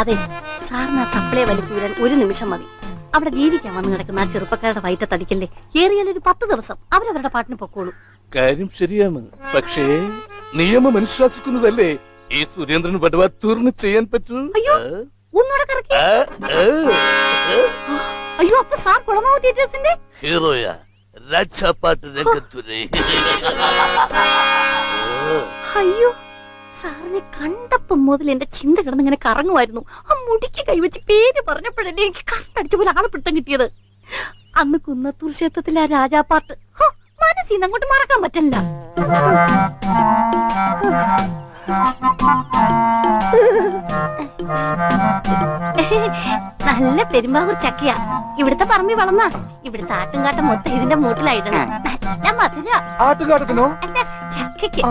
അതെ സാറിന് ആ സപ്ലൈ വലിച്ചു വരാൻ ഒരു നിമിഷം മതി. അവിടെ ജീവിക്കാൻ വന്നു കിടക്കുന്ന ആ ചെറുപ്പക്കാരുടെ വയറ്റത്തടിക്കല്ലേ. ഏറിയാൽ ഒരു 10 ദിവസം അവരവരുടെ പാട്ടിന് പൊക്കോളൂ. കാര്യം ശരിയാണ്, പക്ഷേ നിയമം അനുശാസിക്കുന്നതല്ലേ ഈ സുരേന്ദ്രൻ പടവ തീർന്നു ചെയ്യാൻ പറ്റൂ. അയ്യോ ഒന്നുകൂടെ കറക്കി. അയ്യോ അപ്പൊ സാർ കുളമാവ് തിയേറ്റേഴ്സിന്റെ ഹീറോയാ രക്ഷാപ്പാട്ട് രംഗത്തുരേ. അയ്യോ സാറിനെ കണ്ടപ്പം മുതൽ എന്റെ ചിന്ത കിടന്ന് ഇങ്ങനെ കറങ്ങുമായിരുന്നു. ആ മുടിക്ക് കൈവച്ച് പേര് പറഞ്ഞപ്പോഴല്ലേ എനിക്ക് കറണ്ടടിച്ച പോലെ ആളെ പിടുത്തം കിട്ടിയത്. അന്ന് കുന്നത്തൂർ ക്ഷേത്രത്തിലെ ആ രാജാപ്പാട്ട് മനസ്സിന്ന് അങ്ങോട്ട് മറക്കാൻ പറ്റില്ല. നല്ല പെരുമ്പാവൂർ ചക്കയാ. ഇവിടുത്തെ പറമ്പി വളർന്ന ഇവിടുത്തെ ആട്ടുംകാട്ടം മൊത്തം ഇതിന്റെ മൂട്ടിലായിടണം. നല്ല മധുര. ആട്ടുകാട്ടത്തിനോ? അല്ല ചക്കയ്ക്ക്.